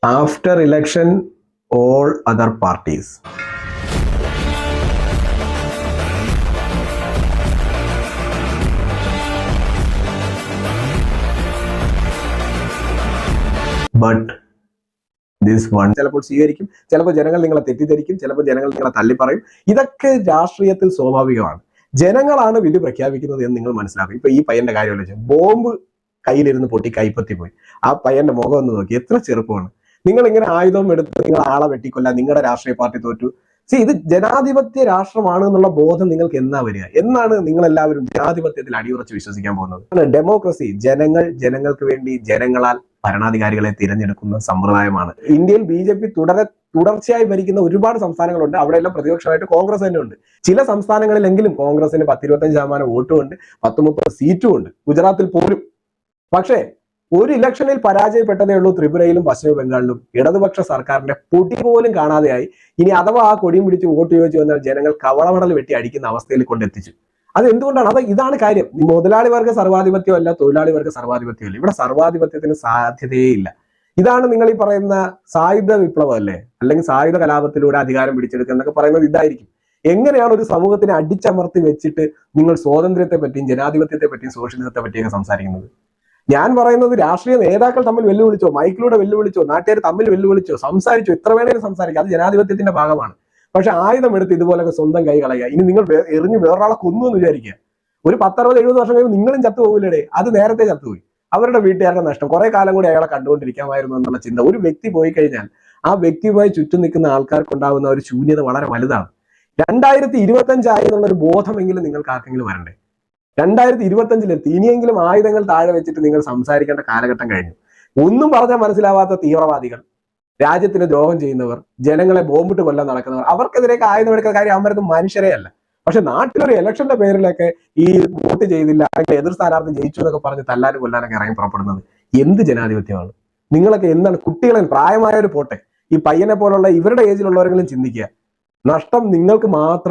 After election, all other parties. But this one ചിലപ്പോൾ സ്വീകരിക്കും, ചിലപ്പോൾ ജനങ്ങൾ നിങ്ങളെ തെറ്റിദ്ധരിക്കും, ചിലപ്പോൾ ജനങ്ങൾ നിങ്ങളെ തള്ളിപ്പറയും. ഇതൊക്കെ രാഷ്ട്രീയത്തിൽ സ്വാഭാവികമാണ്. ജനങ്ങളാണ് വിധി പ്രഖ്യാപിക്കുന്നത് എന്ന് നിങ്ങൾ മനസ്സിലാക്കും. ഇപ്പൊ ഈ പയ്യന്റെ കാര്യമല്ല, ബോംബ് കയ്യിലിരുന്ന് പൊട്ടി കൈപ്പത്തി പോയി. ആ പയ്യന്റെ മുഖം ഒന്ന് നോക്കി, എത്ര ചെറുപ്പമാണ്. നിങ്ങൾ ഇങ്ങനെ ആയുധം എടുത്ത് നിങ്ങൾ ആളെ വെട്ടിക്കൊല്ല, നിങ്ങളുടെ രാഷ്ട്രീയ പാർട്ടി തോറ്റു. ഇത് ജനാധിപത്യ രാഷ്ട്രമാണ് എന്നുള്ള ബോധം നിങ്ങൾക്ക് എന്നാ വരിക? എന്നാണ് നിങ്ങൾ എല്ലാവരും ജനാധിപത്യത്തിൽ അടിയുറച്ച് വിശ്വസിക്കാൻ പോകുന്നത്? ഡെമോക്രസി ജനങ്ങൾക്ക് വേണ്ടി ജനങ്ങളാൽ ഭരണാധികാരികളെ തിരഞ്ഞെടുക്കുന്ന സമ്പ്രദായമാണ്. ഇന്ത്യയിൽ BJP തുടർച്ചയായി ഭരിക്കുന്ന ഒരുപാട് സംസ്ഥാനങ്ങളുണ്ട്. അവിടെയെല്ലാം പ്രതിപക്ഷമായിട്ട് കോൺഗ്രസ് തന്നെ ഉണ്ട്. ചില സംസ്ഥാനങ്ങളിലെങ്കിലും കോൺഗ്രസിന് 10-25% വോട്ടും ഉണ്ട്, 10-30 സീറ്റും ഉണ്ട്, ഗുജറാത്തിൽ പോലും. പക്ഷേ ഒരു ഇലക്ഷനിൽ പരാജയപ്പെട്ടതേ ഉള്ളൂ ത്രിപുരയിലും പശ്ചിമ ബംഗാളിലും. ഇടതുപക്ഷ സർക്കാരിന്റെ പൊടി പോലും കാണാതെയായി. ഇനി അഥവാ ആ കൊടിയും പിടിച്ച് വോട്ട് ചോദിച്ചു വന്നാൽ ജനങ്ങൾ കവളമടൽ വെട്ടി അടിക്കുന്ന അവസ്ഥയിൽ കൊണ്ടെത്തിച്ചു. അത് എന്തുകൊണ്ടാണ്? ഇതാണ് കാര്യം. മുതലാളി വർഗ സർവാധിപത്യമല്ല, തൊഴിലാളി വർഗ സർവാധിപത്യമല്ല. ഇവിടെ സർവാധിപത്യത്തിന് സാധ്യതയേ ഇല്ല. ഇതാണ് നിങ്ങൾ ഈ പറയുന്ന സായുധ വിപ്ലവം അല്ലേ, അല്ലെങ്കിൽ സായുധ കലാപത്തിലൂടെ അധികാരം പിടിച്ചെടുക്കുക എന്നൊക്കെ പറയുന്നത് ഇതായിരിക്കും. എങ്ങനെയാണ് ഒരു സമൂഹത്തിനെ അടിച്ചമർത്തി വെച്ചിട്ട് നിങ്ങൾ സ്വാതന്ത്ര്യത്തെ പറ്റിയും ജനാധിപത്യത്തെ പറ്റിയും സോഷ്യലിസത്തെ പറ്റിയൊക്കെ സംസാരിക്കുന്നത്? ഞാൻ പറയുന്നത് രാഷ്ട്രീയ നേതാക്കൾ തമ്മിൽ വെല്ലുവിളിച്ചോ, മൈക്കിലൂടെ വെല്ലുവിളിച്ചോ, നാട്ടുകാർ തമ്മിൽ വെല്ലുവിളിച്ചോ, സംസാരിച്ചോ, എത്ര വേണേലും സംസാരിക്കാം, അത് ജനാധിപത്യത്തിന്റെ ഭാഗമാണ്. പക്ഷെ ആയുധം എടുത്ത് ഇതുപോലൊക്കെ സ്വന്തം കൈ കളയുക. ഇനി നിങ്ങൾ എറിഞ്ഞ് വേറൊരാളെ കൊന്നു എന്ന് വിചാരിക്കുക, ഒരു 10-60-70 വർഷം കഴിയുമ്പോൾ നിങ്ങളും ചത്തുപോകില്ലേ? അത് നേരത്തെ ചത്തുപോയി. അവരുടെ വീട്ടുകാരുടെ നഷ്ടം. കുറെ കാലം കൂടി അയാളെ കണ്ടുകൊണ്ടിരിക്കാമായിരുന്നു എന്നുള്ള ചിന്ത. ഒരു വ്യക്തി പോയി കഴിഞ്ഞാൽ ആ വ്യക്തിയുമായി ചുറ്റും നിൽക്കുന്ന ആൾക്കാർക്കുണ്ടാകുന്ന ഒരു ശൂന്യത വളരെ വലുതാണ്. 2025 എന്നുള്ളൊരു ബോധമെങ്കിലും നിങ്ങൾക്ക് ആർക്കെങ്കിലും വരണ്ടേ? 2025 ഇനിയെങ്കിലും ആയുധങ്ങൾ താഴെ വെച്ചിട്ട് നിങ്ങൾ സംസാരിക്കേണ്ട കാലഘട്ടം കഴിഞ്ഞു. ഒന്നും പറഞ്ഞാൽ മനസ്സിലാവാത്ത തീവ്രവാദികൾ, രാജ്യത്തിന് ദ്രോഹം ചെയ്യുന്നവർ, ജനങ്ങളെ ബോംബിട്ട് കൊല്ലാൻ നടക്കുന്നവർ, അവർക്കെതിരെയൊക്കെ ആയുധം എടുക്കുന്ന കാര്യം അവന്മാരൊന്നും മനുഷ്യരേ അല്ല. പക്ഷെ നാട്ടിലൊരു ഇലക്ഷന്റെ പേരിലൊക്കെ ഈ വോട്ട് ചെയ്തില്ല, അല്ലെങ്കിൽ എതിർ സ്ഥാനാർത്ഥി ജയിച്ചു എന്നൊക്കെ പറഞ്ഞ് തല്ലാനും കൊല്ലാനൊക്കെ ഇറങ്ങി പുറപ്പെടുന്നത് എന്ത് ജനാധിപത്യമാണ്? നിങ്ങളൊക്കെ എന്താണ്? കുട്ടികളെ, പ്രായമായവർ പോട്ടെ, ഈ പയ്യനെ പോലുള്ള ഇവരുടെ ഏജിലുള്ളവരെങ്കിലും ചിന്തിക്കുക. നഷ്ടം നിങ്ങൾക്ക് മാത്രം.